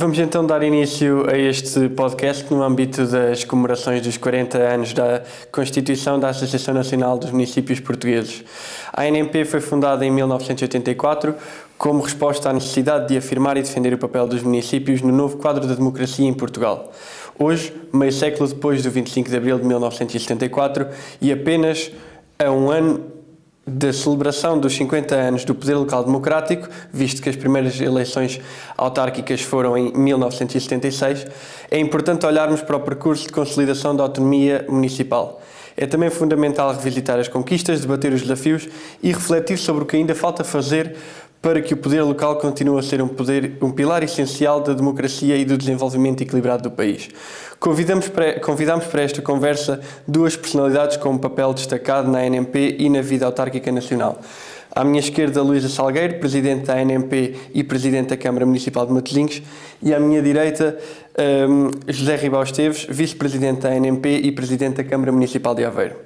Vamos então dar início a este podcast no âmbito das comemorações dos 40 anos da Constituição da Associação Nacional dos Municípios Portugueses. A ANMP foi fundada em 1984 como resposta à necessidade de afirmar e defender o papel dos municípios no novo quadro da democracia em Portugal. Hoje, meio século depois do 25 de abril de 1974 e apenas a um ano da celebração dos 50 anos do poder local democrático, visto que as primeiras eleições autárquicas foram em 1976, é importante olharmos para o percurso de consolidação da autonomia municipal. É também fundamental revisitar as conquistas, debater os desafios e refletir sobre o que ainda falta fazer para que o poder local continue a ser um pilar essencial da democracia e do desenvolvimento equilibrado do país. Convidamos para esta conversa duas personalidades com um papel destacado na ANMP e na vida autárquica nacional. À minha esquerda, Luísa Salgueiro, Presidente da ANMP e Presidente da Câmara Municipal de Matosinhos, e à minha direita, José Ribal Esteves, Vice-Presidente da ANMP e Presidente da Câmara Municipal de Aveiro.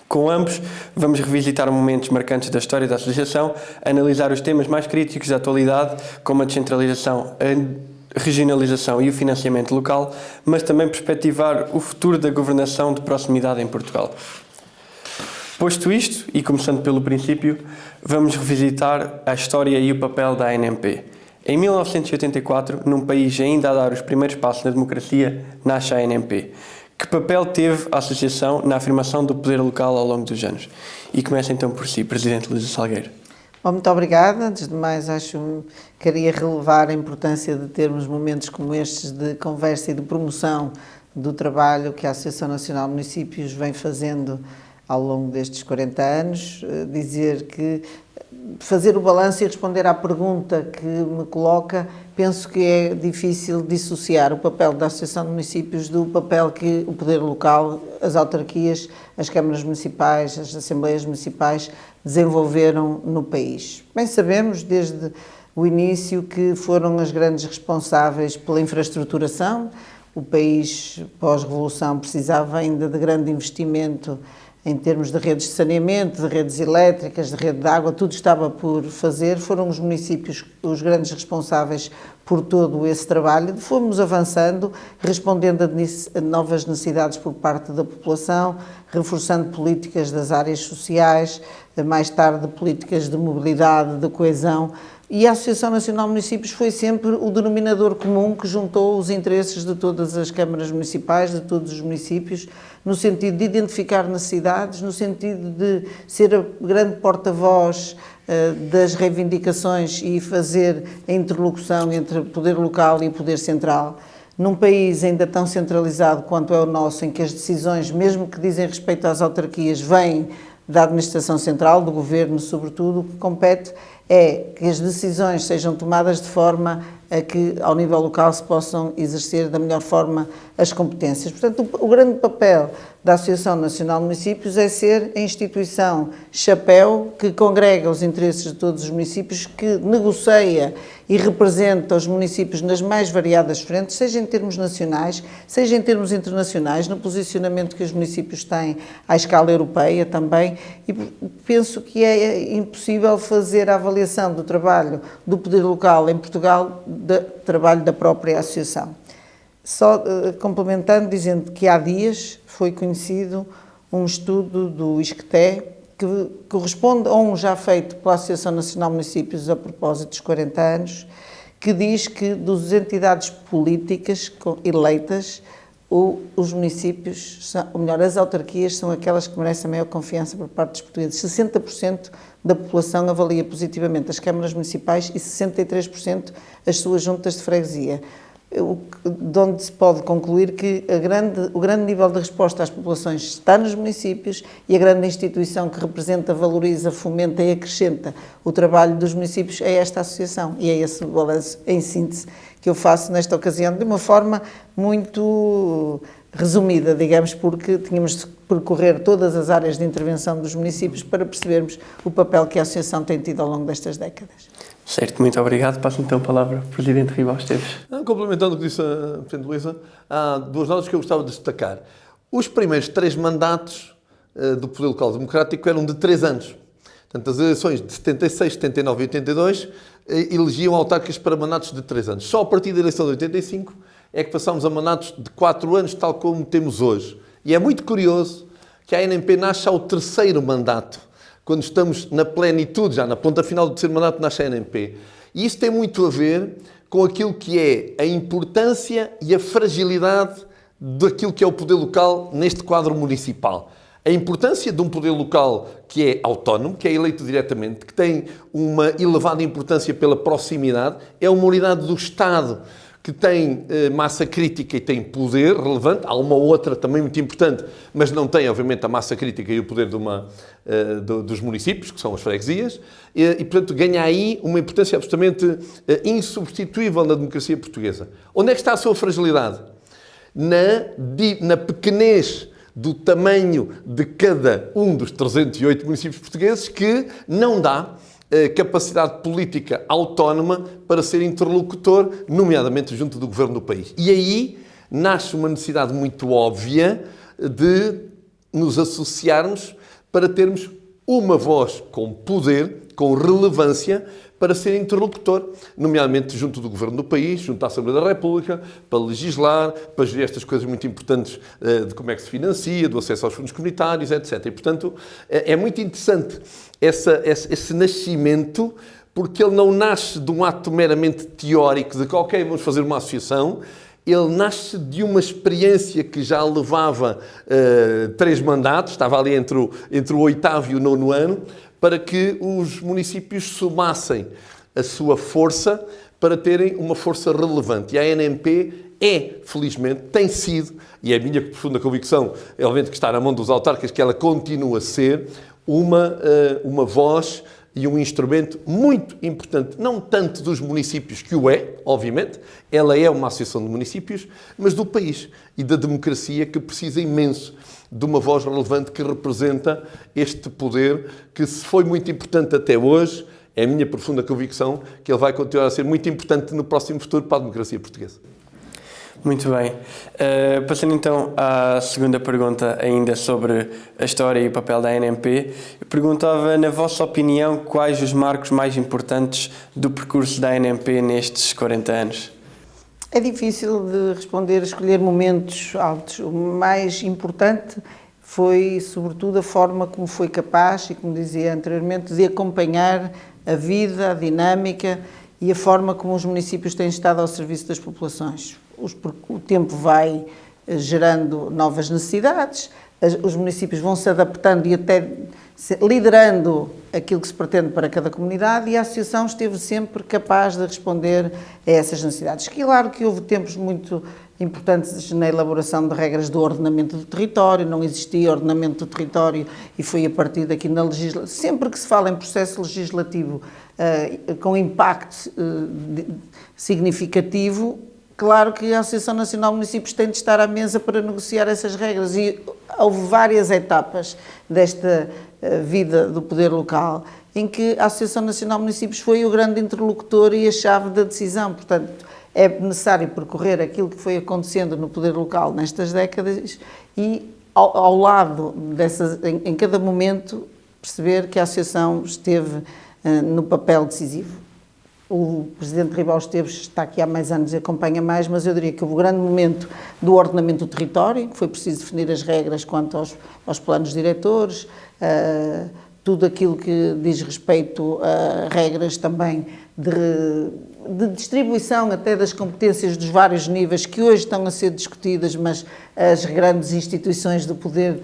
Com ambos, vamos revisitar momentos marcantes da história da Associação, analisar os temas mais críticos da atualidade, como a descentralização, a regionalização e o financiamento local, mas também perspectivar o futuro da governação de proximidade em Portugal. Posto isto, e começando pelo princípio, vamos revisitar a história e o papel da ANMP. Em 1984, num país ainda a dar os primeiros passos na democracia, nasce a ANMP. Que papel teve a Associação na afirmação do poder local ao longo dos anos? E começa então por si, Presidente Luísa Salgueiro. Bom, muito obrigada. Antes de mais, queria relevar a importância de termos momentos como estes de conversa e de promoção do trabalho que a Associação Nacional de Municípios vem fazendo ao longo destes 40 anos. Dizer que fazer o balanço e responder à pergunta que me coloca, penso que é difícil dissociar o papel da Associação de Municípios do papel que o poder local, as autarquias, as câmaras municipais, as assembleias municipais desenvolveram no país. Bem sabemos, desde o início, que foram as grandes responsáveis pela infraestruturação. O país, pós-revolução, precisava ainda de grande investimento em termos de redes de saneamento, de redes elétricas, de rede de água, tudo estava por fazer. Foram os municípios os grandes responsáveis por todo esse trabalho. Fomos avançando, respondendo a novas necessidades por parte da população, reforçando políticas das áreas sociais, mais tarde políticas de mobilidade, de coesão. E a Associação Nacional de Municípios foi sempre o denominador comum que juntou os interesses de todas as câmaras municipais, de todos os municípios, no sentido de identificar necessidades, no sentido de ser a grande porta-voz das reivindicações e fazer a interlocução entre o poder local e o poder central. Num país ainda tão centralizado quanto é o nosso, em que as decisões, mesmo que dizem respeito às autarquias, vêm da administração central, do governo sobretudo, o que compete é que as decisões sejam tomadas de forma a que, ao nível local, se possam exercer da melhor forma as competências. Portanto, o grande papel da Associação Nacional de Municípios é ser a instituição chapéu que congrega os interesses de todos os municípios, que negocia e representa os municípios nas mais variadas frentes, seja em termos nacionais, seja em termos internacionais, no posicionamento que os municípios têm à escala europeia também, e penso que é impossível fazer a avaliação do trabalho do poder local em Portugal, do trabalho da própria associação. Só complementando, dizendo que há dias foi conhecido um estudo do ISCTE que corresponde a um já feito pela Associação Nacional de Municípios a propósito dos 40 anos, que diz que das entidades políticas eleitas, os municípios, ou melhor, as autarquias são aquelas que merecem a maior confiança por parte dos portugueses. 60% da população avalia positivamente as câmaras municipais e 63% as suas juntas de freguesia. De onde se pode concluir que o grande nível de resposta às populações está nos municípios e a grande instituição que representa, valoriza, fomenta e acrescenta o trabalho dos municípios é esta associação. E é esse o balanço, em síntese, que eu faço nesta ocasião, de uma forma muito resumida, digamos, porque tínhamos de percorrer todas as áreas de intervenção dos municípios para percebermos o papel que a associação tem tido ao longo destas décadas. Certo, muito obrigado. Passo então a palavra ao Presidente Ribal Esteves. Complementando o que disse a Presidente Luísa, há duas notas que eu gostava de destacar. Os primeiros 3 mandatos do Poder Local Democrático eram de 3 anos. Portanto, as eleições de 76, 79 e 82 elegiam autarcas para mandatos de 3 anos. Só a partir da eleição de 85 é que passámos a mandatos de 4 anos, tal como temos hoje. E é muito curioso que a ANP nasce ao 3º mandato, quando estamos na plenitude, já na ponta final do 3º mandato, nasce a ANP. E isso tem muito a ver com aquilo que é a importância e a fragilidade daquilo que é o poder local neste quadro municipal. A importância de um poder local que é autónomo, que é eleito diretamente, que tem uma elevada importância pela proximidade, é uma unidade do Estado que tem massa crítica e tem poder relevante. Há uma outra também muito importante, mas não tem, obviamente, a massa crítica e o poder dos municípios, que são as freguesias, e, portanto, ganha aí uma importância absolutamente insubstituível na democracia portuguesa. Onde é que está a sua fragilidade? Na pequenez do tamanho de cada um dos 308 municípios portugueses, que não dá capacidade política autónoma para ser interlocutor, nomeadamente junto do governo do país. E aí nasce uma necessidade muito óbvia de nos associarmos para termos uma voz com poder, com relevância, para ser interlocutor, nomeadamente junto do Governo do país, junto à Assembleia da República, para legislar, para gerir estas coisas muito importantes de como é que se financia, do acesso aos fundos comunitários, etc. E, portanto, é muito interessante esse nascimento, porque ele não nasce de um ato meramente teórico de que, ok, vamos fazer uma associação. Ele nasce de uma experiência que já levava 3 mandatos, estava ali entre o 8º e o 9º ano, para que os municípios somassem a sua força para terem uma força relevante. E a ANP felizmente, tem sido, e é a minha profunda convicção, é obviamente que está na mão dos autarcas, que ela continua a ser uma voz e um instrumento muito importante, não tanto dos municípios, que o é, obviamente, ela é uma associação de municípios, mas do país e da democracia, que precisa imenso de uma voz relevante que representa este poder que, se foi muito importante até hoje, é a minha profunda convicção que ele vai continuar a ser muito importante no próximo futuro para a democracia portuguesa. Muito bem. Passando então à segunda pergunta, ainda sobre a história e o papel da ANP, eu perguntava, na vossa opinião, quais os marcos mais importantes do percurso da ANP nestes 40 anos? É difícil de responder, escolher momentos altos. O mais importante foi, sobretudo, a forma como foi capaz, e como dizia anteriormente, de acompanhar a vida, a dinâmica e a forma como os municípios têm estado ao serviço das populações. O tempo vai gerando novas necessidades, os municípios vão se adaptando e até liderando aquilo que se pretende para cada comunidade, e a associação esteve sempre capaz de responder a essas necessidades. Claro que houve tempos muito importantes na elaboração de regras do ordenamento do território, não existia ordenamento do território e foi a partir daqui na legislação. Sempre que se fala em processo legislativo com impacto significativo, claro que a Associação Nacional de Municípios tem de estar à mesa para negociar essas regras, e houve várias etapas desta vida do poder local em que a Associação Nacional de Municípios foi o grande interlocutor e a chave da decisão. Portanto, é necessário percorrer aquilo que foi acontecendo no poder local nestas décadas e, ao lado dessas, em cada momento, perceber que a Associação esteve no papel decisivo. O Presidente Ribal Esteves está aqui há mais anos e acompanha mais, mas eu diria que houve o grande momento do ordenamento do território, que foi preciso definir as regras quanto aos planos diretores, tudo aquilo que diz respeito a regras também de distribuição até das competências dos vários níveis que hoje estão a ser discutidas, mas as grandes instituições do poder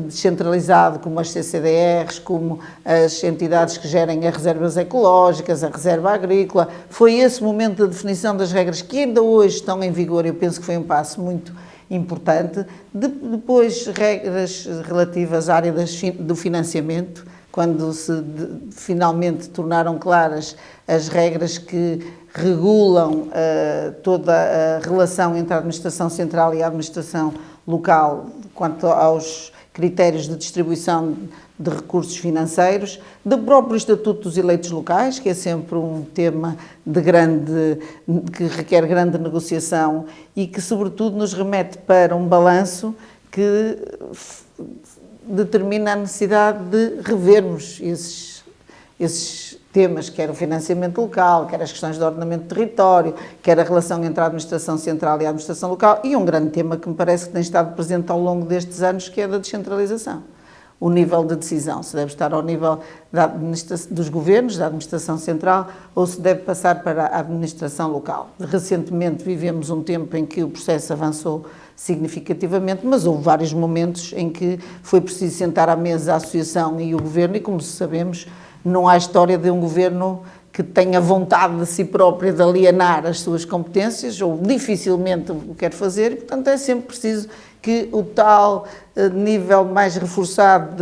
descentralizado, como as CCDRs, como as entidades que gerem as reservas ecológicas, a reserva agrícola, foi esse momento da definição das regras que ainda hoje estão em vigor. Eu penso que foi um passo muito importante. Depois, regras relativas à área do financiamento, quando se finalmente tornaram claras as regras que regulam toda a relação entre a administração central e a administração local quanto aos critérios de distribuição de recursos financeiros, do próprio Estatuto dos Eleitos Locais, que é sempre um tema que requer grande negociação e que, sobretudo, nos remete para um balanço que determina a necessidade de revermos esses temas, quer o financiamento local, quer as questões de ordenamento de território, quer a relação entre a administração central e a administração local, e um grande tema que me parece que tem estado presente ao longo destes anos, que é da descentralização. O nível de decisão, se deve estar ao nível dos governos, da administração central, ou se deve passar para a administração local. Recentemente vivemos um tempo em que o processo avançou significativamente, mas houve vários momentos em que foi preciso sentar à mesa a associação e o governo, e como sabemos, não há história de um governo que tenha vontade de si próprio de alienar as suas competências, ou dificilmente o quer fazer, e, portanto, é sempre preciso que o tal nível mais reforçado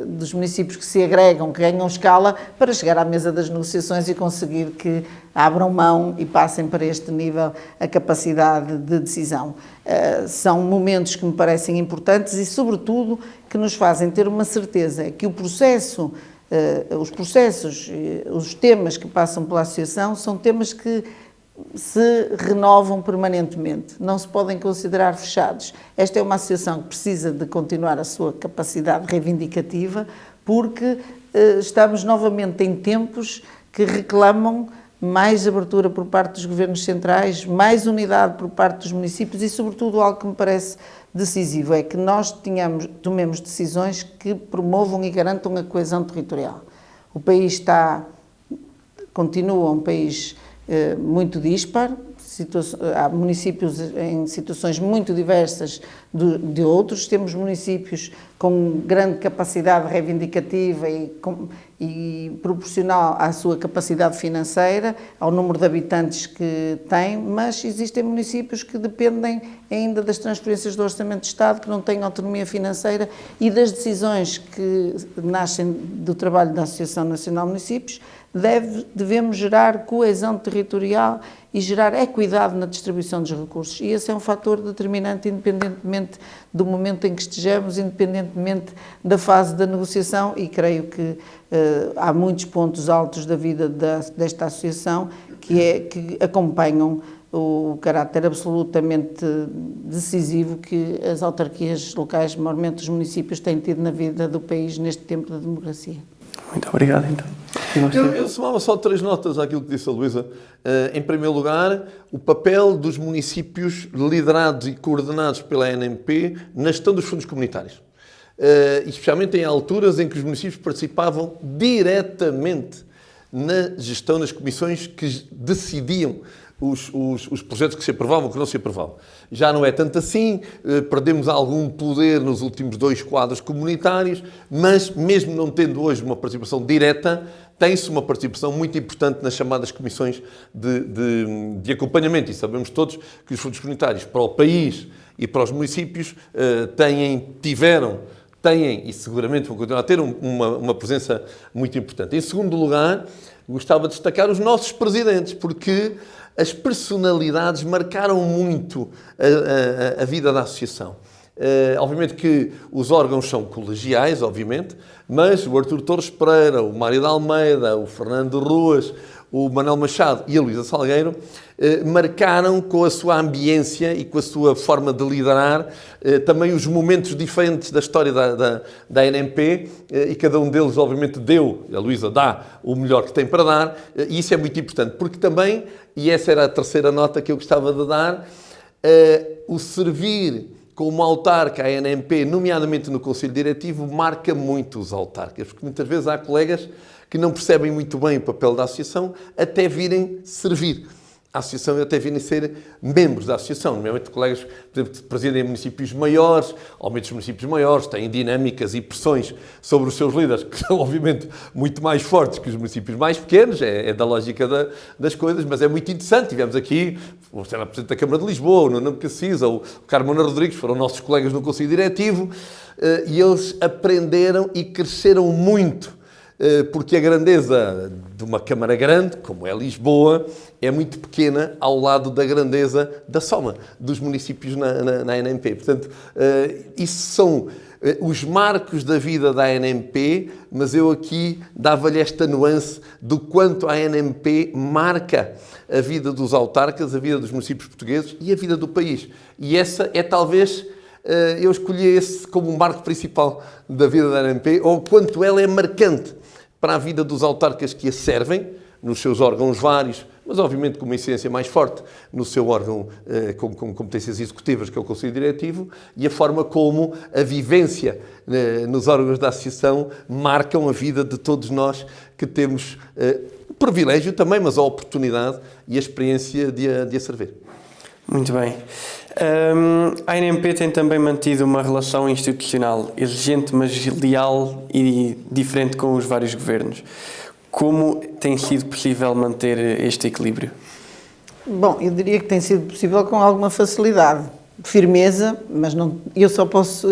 dos municípios que se agregam, que ganham escala, para chegar à mesa das negociações e conseguir que abram mão e passem para este nível a capacidade de decisão. São momentos que me parecem importantes e, sobretudo, que nos fazem ter uma certeza que os processos, os temas que passam pela associação são temas que se renovam permanentemente, não se podem considerar fechados. Esta é uma associação que precisa de continuar a sua capacidade reivindicativa, porque estamos novamente em tempos que reclamam mais abertura por parte dos governos centrais, mais unidade por parte dos municípios e, sobretudo, algo que me parece decisivo é que nós tomemos decisões que promovam e garantam a coesão territorial. O país continua um país muito dispar, há municípios em situações muito diversas de outros, temos municípios com grande capacidade reivindicativa e proporcional à sua capacidade financeira, ao número de habitantes que têm, mas existem municípios que dependem ainda das transferências do Orçamento de Estado, que não têm autonomia financeira e das decisões que nascem do trabalho da Associação Nacional de Municípios. Devemos gerar coesão territorial e gerar equidade na distribuição dos recursos. E esse é um fator determinante, independentemente do momento em que estejamos, independentemente da fase da negociação, e creio que há muitos pontos altos da vida desta associação que acompanham o caráter absolutamente decisivo que as autarquias locais, maiormente os municípios, têm tido na vida do país neste tempo da democracia. Muito obrigado, então. Eu somava só 3 notas àquilo que disse a Luísa. Em primeiro lugar, o papel dos municípios liderados e coordenados pela ANMP na gestão dos fundos comunitários. Especialmente em alturas em que os municípios participavam diretamente na gestão das comissões que decidiam os projetos que se aprovavam ou que não se aprovavam. Já não é tanto assim, perdemos algum poder nos últimos 2 quadros comunitários, mas mesmo não tendo hoje uma participação direta, tem-se uma participação muito importante nas chamadas comissões de acompanhamento. E sabemos todos que os fundos comunitários para o país e para os municípios tiveram e seguramente vão continuar a ter uma presença muito importante. Em segundo lugar, gostava de destacar os nossos presidentes, porque as personalidades marcaram muito a vida da associação. Obviamente que os órgãos são colegiais, obviamente, mas o Artur Torres Pereira, o Mário de Almeida, o Fernando Ruas, o Manuel Machado e a Luísa Salgueiro marcaram com a sua ambiência e com a sua forma de liderar também os momentos diferentes da história da ANMP, e cada um deles obviamente a Luísa dá o melhor que tem para dar, e isso é muito importante, porque também, e essa era a terceira nota que eu gostava de dar, o servir como autarca a ANMP, nomeadamente no Conselho Diretivo, marca muito os autarcas, porque muitas vezes há colegas que não percebem muito bem o papel da associação até virem servir a associação e até virem ser membros da associação. Nomeadamente colegas, por exemplo, que presidem municípios maiores, ou muitos municípios maiores, têm dinâmicas e pressões sobre os seus líderes, que são obviamente muito mais fortes que os municípios mais pequenos, é da lógica das coisas, mas é muito interessante. Tivemos aqui o Presidente da Câmara de Lisboa, o Nuno Cassisa, o Carmona Rodrigues, foram nossos colegas no Conselho Diretivo, e eles aprenderam e cresceram muito, porque a grandeza de uma Câmara grande, como é Lisboa, é muito pequena ao lado da grandeza da soma dos municípios na ANMP. Portanto, isso são os marcos da vida da ANMP, mas eu aqui dava-lhe esta nuance do quanto a ANMP marca a vida dos autarcas, a vida dos municípios portugueses e a vida do país. E essa é talvez eu escolhi esse como um marco principal da vida da ANP, ou quanto ela é marcante para a vida dos autarcas que a servem, nos seus órgãos vários, mas obviamente com uma incidência mais forte no seu órgão com competências executivas, que é o Conselho Diretivo, e a forma como a vivência nos órgãos da Associação marcam a vida de todos nós que temos o privilégio também, mas a oportunidade e a experiência de a servir. Muito bem. A ANP tem também mantido uma relação institucional exigente, mas leal e diferente com os vários governos. Como tem sido possível manter este equilíbrio? Bom, eu diria que tem sido possível com alguma facilidade, firmeza, mas não, eu só posso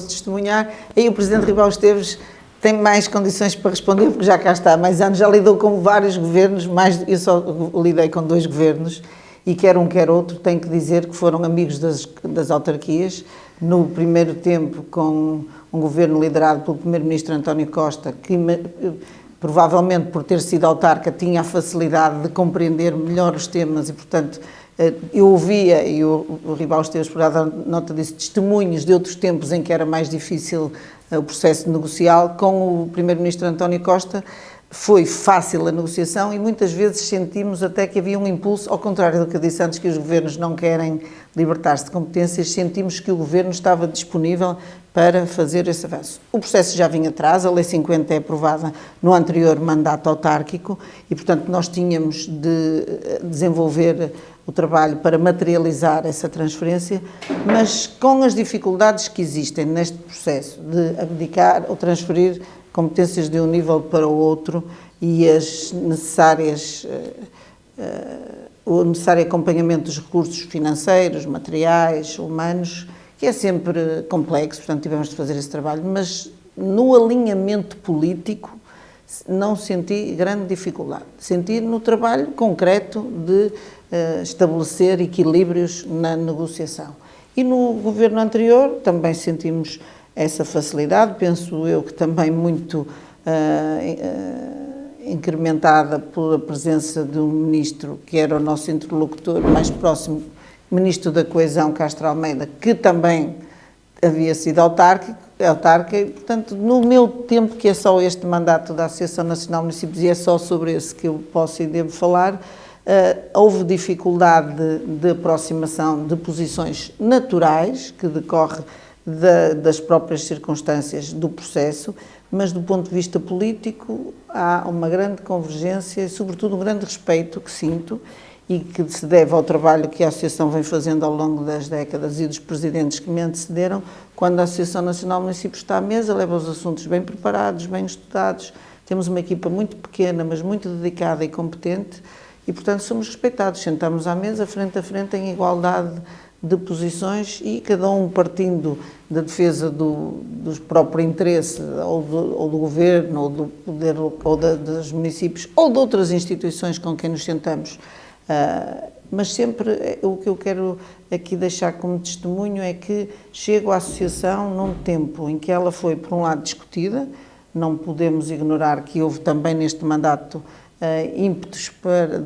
testemunhar. Aí o Presidente Ribal Esteves tem mais condições para responder, porque já cá está há mais anos, já lidou com vários governos, eu só lidei com 2 governos, e quer um quer outro, tenho que dizer que foram amigos das autarquias. No primeiro tempo, com um governo liderado pelo Primeiro-Ministro António Costa, que provavelmente por ter sido autarca tinha a facilidade de compreender melhor os temas e, portanto, eu ouvia, e o Ribal Esteves, por dar nota disso, testemunhos de outros tempos em que era mais difícil o processo negocial. Com o Primeiro-Ministro António Costa foi fácil a negociação e muitas vezes sentimos até que havia um impulso, ao contrário do que eu disse antes, que os governos não querem libertar-se de competências, sentimos que o governo estava disponível para fazer esse avanço. O processo já vinha atrás, a Lei 50 é aprovada no anterior mandato autárquico e, portanto, nós tínhamos de desenvolver o trabalho para materializar essa transferência, mas com as dificuldades que existem neste processo de abdicar ou transferir competências de um nível para o outro e o necessário acompanhamento dos recursos financeiros, materiais, humanos, que é sempre complexo, portanto tivemos de fazer esse trabalho, mas no alinhamento político não senti grande dificuldade. Senti no trabalho concreto de estabelecer equilíbrios na negociação. E no governo anterior também sentimos essa facilidade, penso eu que também muito incrementada pela presença de um ministro que era o nosso interlocutor mais próximo, Ministro da Coesão, Castro Almeida, que também havia sido autarca, e, portanto, no meu tempo, que é só este mandato da Associação Nacional de Municípios, e é só sobre esse que eu posso e devo falar, houve dificuldade de aproximação de posições naturais, que decorre das próprias circunstâncias do processo, mas do ponto de vista político há uma grande convergência e, sobretudo, um grande respeito que sinto e que se deve ao trabalho que a Associação vem fazendo ao longo das décadas e dos presidentes que me antecederam. Quando a Associação Nacional de Municípios está à mesa, leva os assuntos bem preparados, bem estudados, temos uma equipa muito pequena, mas muito dedicada e competente e, portanto, somos respeitados, sentamos à mesa, frente a frente, em igualdade de posições e cada um partindo da defesa do próprio interesse ou do governo, ou do poder, ou dos municípios, ou de outras instituições com quem nos sentamos. Mas sempre o que eu quero aqui deixar como testemunho é que chego à associação num tempo em que ela foi, por um lado, discutida, não podemos ignorar que houve também neste mandato ímpetos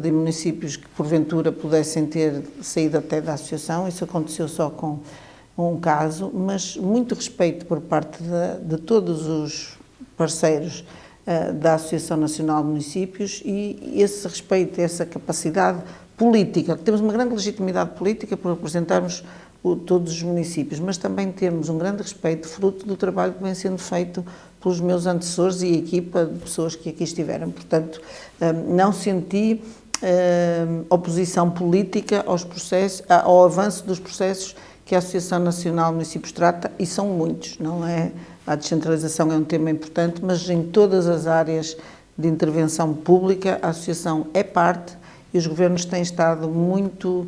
de municípios que porventura pudessem ter saído até da associação, isso aconteceu só com um caso, mas muito respeito por parte de todos os parceiros da Associação Nacional de Municípios e esse respeito, essa capacidade política, temos uma grande legitimidade política por representarmos todos os municípios, mas também temos um grande respeito fruto do trabalho que vem sendo feito pelos meus antecessores e a equipa de pessoas que aqui estiveram. Portanto, não senti oposição política aos processos, ao avanço dos processos que a Associação Nacional de Municípios trata, e são muitos, não é? A descentralização é um tema importante, mas em todas as áreas de intervenção pública a Associação é parte e os governos têm estado muito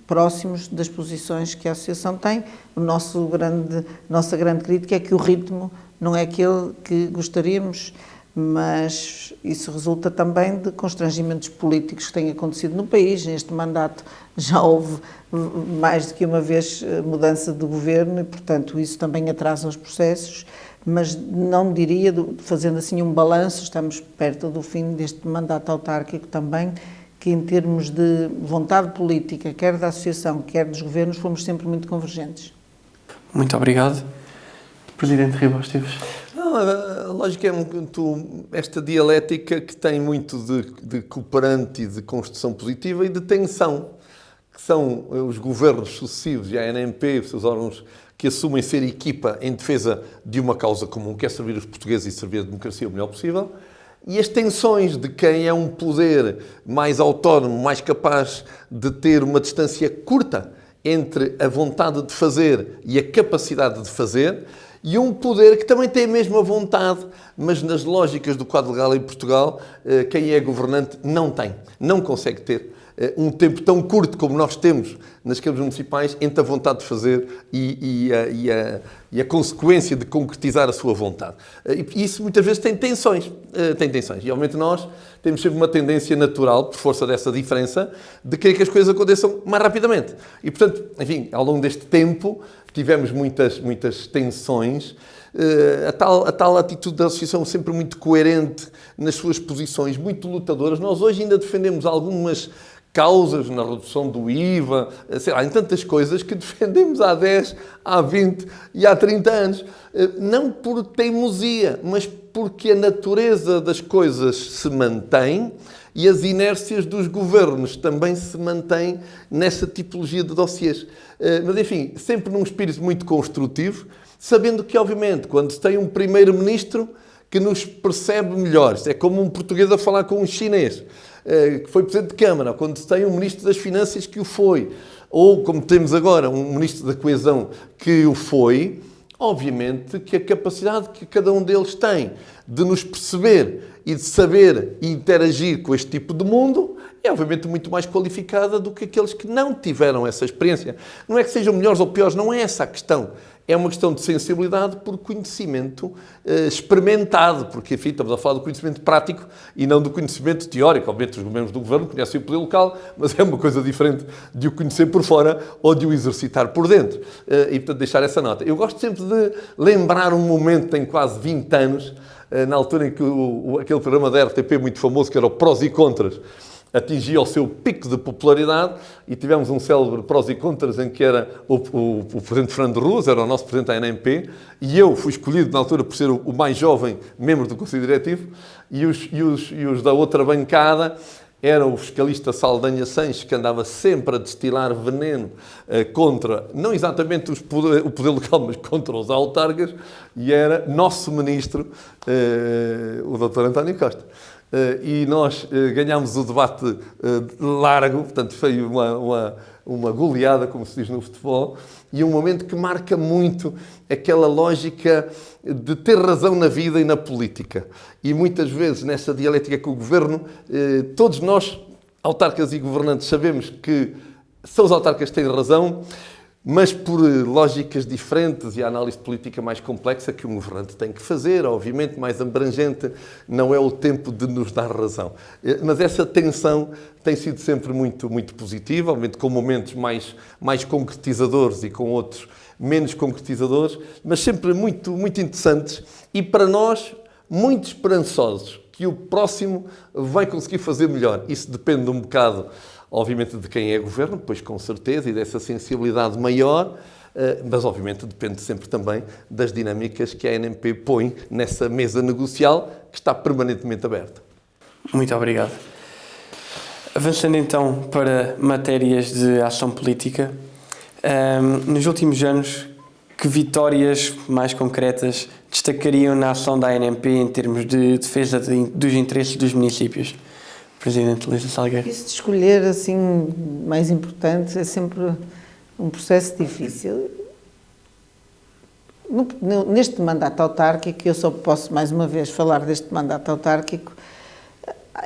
próximos das posições que a Associação tem. Nossa grande crítica é que o ritmo não é aquele que gostaríamos, mas isso resulta também de constrangimentos políticos que têm acontecido no país. Neste mandato já houve mais do que uma vez mudança de governo e, portanto, isso também atrasa os processos, mas não diria, fazendo assim um balanço, estamos perto do fim deste mandato autárquico também, que em termos de vontade política, quer da associação, quer dos governos, fomos sempre muito convergentes. Muito obrigado. Presidente Ribas Esteves. Não, a lógica é esta dialética que tem muito de cooperante e de construção positiva e de tensão, que são os governos sucessivos e a ANP, os seus órgãos que assumem ser equipa em defesa de uma causa comum, que é servir os portugueses e servir a democracia o melhor possível, e as tensões de quem é um poder mais autónomo, mais capaz de ter uma distância curta entre a vontade de fazer e a capacidade de fazer, e um poder que também tem a mesma vontade, mas nas lógicas do quadro legal em Portugal, quem é governante não tem, não consegue ter um tempo tão curto como nós temos nas câmaras municipais entre a vontade de fazer e a consequência de concretizar a sua vontade. E isso muitas vezes tem tensões. E, obviamente, nós temos sempre uma tendência natural, por força dessa diferença, de querer que as coisas aconteçam mais rapidamente. E, portanto, enfim, ao longo deste tempo, tivemos muitas tensões. A tal atitude da associação sempre muito coerente nas suas posições, muito lutadoras. Nós hoje ainda defendemos algumas causas na redução do IVA, sei lá, em tantas coisas que defendemos há 10, há 20 e há 30 anos. Não por teimosia, mas porque a natureza das coisas se mantém e as inércias dos governos também se mantêm nessa tipologia de dossiês. Mas, enfim, sempre num espírito muito construtivo, sabendo que, obviamente, quando se tem um primeiro-ministro que nos percebe melhor, é como um português a falar com um chinês, que foi Presidente de Câmara, quando se tem um Ministro das Finanças que o foi, ou como temos agora um Ministro da Coesão que o foi, obviamente que a capacidade que cada um deles tem de nos perceber e de saber interagir com este tipo de mundo é obviamente muito mais qualificada do que aqueles que não tiveram essa experiência. Não é que sejam melhores ou piores, não é essa a questão. É uma questão de sensibilidade por conhecimento experimentado, porque, enfim, estamos a falar do conhecimento prático e não do conhecimento teórico. Obviamente, os membros do governo conhecem o poder local, mas é uma coisa diferente de o conhecer por fora ou de o exercitar por dentro. E, portanto, deixar essa nota. Eu gosto sempre de lembrar um momento, tem quase 20 anos, na altura em que aquele programa da RTP muito famoso, que era o Prós e Contras, atingia o seu pico de popularidade e tivemos um célebre prós e contras em que era o Presidente Fernando Ruas, era o nosso Presidente da ANP, e eu fui escolhido na altura por ser o mais jovem membro do Conselho Diretivo, e os da outra bancada eram o fiscalista Saldanha Sanches, que andava sempre a destilar veneno contra, não exatamente o poder local, mas contra os autarcas, e era nosso ministro, o Dr. António Costa. E nós ganhámos o debate largo, portanto foi uma goleada, como se diz no futebol, e um momento que marca muito aquela lógica de ter razão na vida e na política. E muitas vezes, nessa dialética com o governo, todos nós, autarcas e governantes, sabemos que são os autarcas que têm razão, mas por lógicas diferentes e a análise política mais complexa que um governante tem que fazer, obviamente mais abrangente, não é o tempo de nos dar razão. Mas essa tensão tem sido sempre muito positiva, obviamente com momentos mais concretizadores e com outros menos concretizadores, mas sempre muito interessantes e para nós muito esperançosos que o próximo vai conseguir fazer melhor. Isso depende um bocado, obviamente, de quem é governo, pois com certeza, e dessa sensibilidade maior, mas obviamente depende sempre também das dinâmicas que a ANP põe nessa mesa negocial que está permanentemente aberta. Muito obrigado. Avançando então para matérias de ação política, nos últimos anos, que vitórias mais concretas destacariam na ação da ANP em termos de defesa dos interesses dos municípios? Presidente Luísa Salgueiro. Isso de escolher, assim, mais importante é sempre um processo difícil. Neste mandato autárquico, eu só posso mais uma vez falar deste mandato autárquico,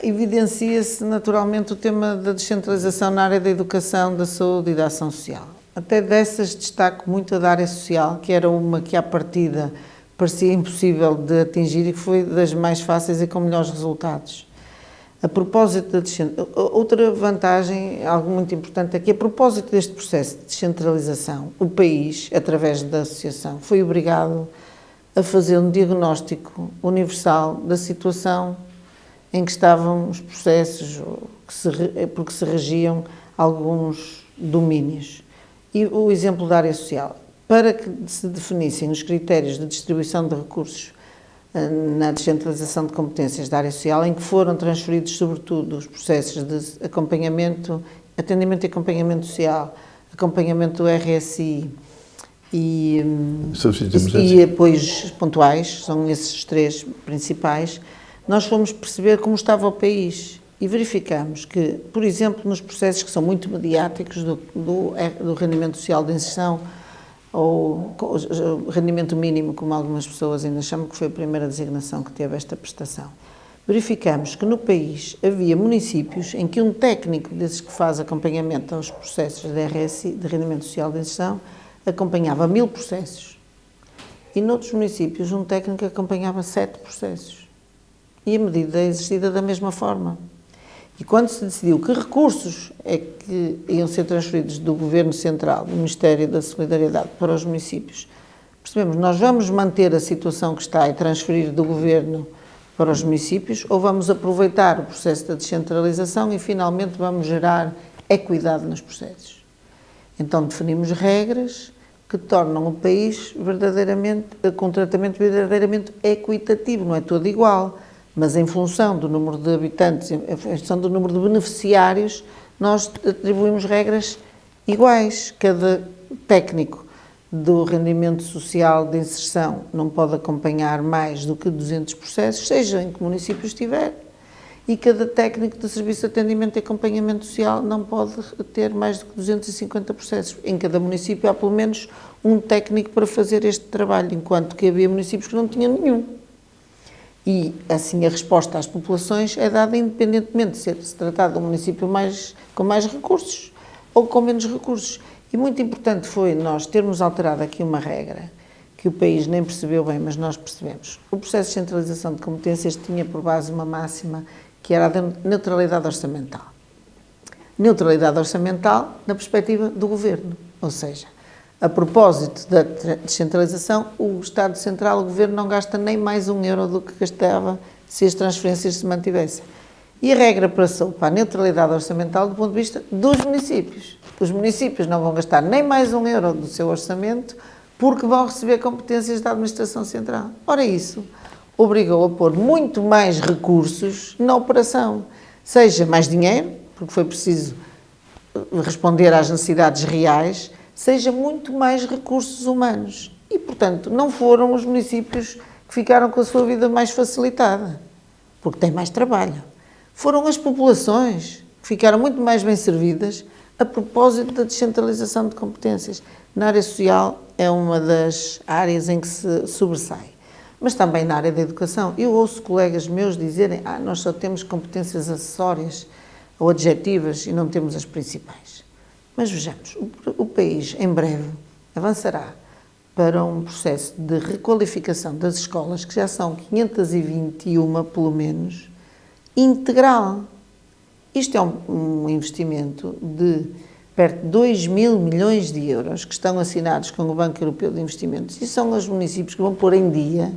evidencia-se naturalmente o tema da descentralização na área da educação, da saúde e da ação social. Até dessas destaco muito a da área social, que era uma que à partida parecia impossível de atingir e que foi das mais fáceis e com melhores resultados. A propósito da outra vantagem, algo muito importante, é que a propósito deste processo de descentralização, o país, através da associação, foi obrigado a fazer um diagnóstico universal da situação em que estavam os processos, porque se regiam alguns domínios. E o exemplo da área social. Para que se definissem os critérios de distribuição de recursos na descentralização de competências da área social, em que foram transferidos, sobretudo, os processos de acompanhamento, atendimento e acompanhamento social, acompanhamento do RSI e apoios pontuais, são esses três principais, nós fomos perceber como estava o país e verificamos que, por exemplo, nos processos que são muito mediáticos do rendimento social de inserção, ou o rendimento mínimo, como algumas pessoas ainda chamam, que foi a primeira designação que teve esta prestação. Verificamos que no país havia municípios em que um técnico desses que faz acompanhamento aos processos de RSI, de rendimento social de inserção, acompanhava 1000 processos. E noutros municípios um técnico acompanhava 7 processos. E a medida é exercida da mesma forma. E quando se decidiu que recursos é que iam ser transferidos do Governo Central, do Ministério da Solidariedade, para os municípios, percebemos, nós vamos manter a situação que está e transferir do Governo para os municípios, ou vamos aproveitar o processo da descentralização e finalmente vamos gerar equidade nos processos. Então definimos regras que tornam o país verdadeiramente, com um tratamento verdadeiramente equitativo, não é todo igual, mas em função do número de habitantes, em função do número de beneficiários, nós atribuímos regras iguais. Cada técnico do rendimento social de inserção não pode acompanhar mais do que 200 processos, seja em que município estiver, e cada técnico de serviço de atendimento e acompanhamento social não pode ter mais do que 250 processos. Em cada município há pelo menos um técnico para fazer este trabalho, enquanto que havia municípios que não tinham nenhum. E, assim, a resposta às populações é dada independentemente de se tratar de um município com mais recursos ou com menos recursos. E muito importante foi nós termos alterado aqui uma regra que o país nem percebeu bem, mas nós percebemos. O processo de centralização de competências tinha por base uma máxima que era a da neutralidade orçamental. Neutralidade orçamental na perspectiva do governo, ou seja, a propósito da descentralização, o Estado Central, o Governo, não gasta nem mais €1 do que gastava se as transferências se mantivessem. E a regra passou para a neutralidade orçamental do ponto de vista dos municípios. Os municípios não vão gastar nem mais €1 do seu orçamento porque vão receber competências da Administração Central. Ora, isso obrigou a pôr muito mais recursos na operação, seja mais dinheiro, porque foi preciso responder às necessidades reais, seja muito mais recursos humanos. E, portanto, não foram os municípios que ficaram com a sua vida mais facilitada, porque têm mais trabalho. Foram as populações que ficaram muito mais bem servidas a propósito da descentralização de competências. Na área social é uma das áreas em que se sobressai, mas também na área da educação. Eu ouço colegas meus dizerem nós só temos competências acessórias ou adjetivas e não temos as principais. Mas vejamos, o país em breve avançará para um processo de requalificação das escolas, que já são 521 pelo menos, integral. Isto é um investimento de perto de 2.000 milhões de euros que estão assinados com o Banco Europeu de Investimentos e são os municípios que vão pôr em dia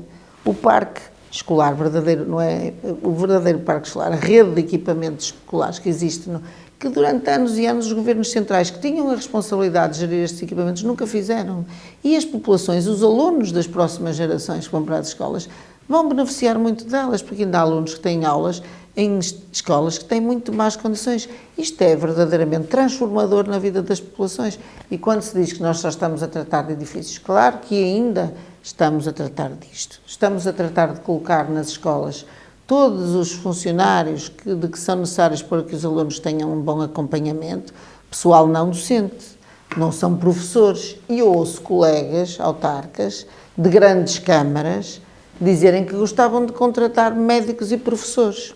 o parque escolar verdadeiro, não é o verdadeiro parque escolar, a rede de equipamentos escolares que existe, que durante anos e anos os governos centrais que tinham a responsabilidade de gerir estes equipamentos nunca fizeram. E as populações, os alunos das próximas gerações que vão para as escolas, vão beneficiar muito delas, porque ainda há alunos que têm aulas em escolas que têm muito más condições. Isto é verdadeiramente transformador na vida das populações. E quando se diz que nós só estamos a tratar de edifícios, claro que ainda estamos a tratar disto. Estamos a tratar de colocar nas escolas todos os funcionários que são necessários para que os alunos tenham um bom acompanhamento, pessoal não docente, não são professores. E eu ouço colegas autarcas de grandes câmaras dizerem que gostavam de contratar médicos e professores.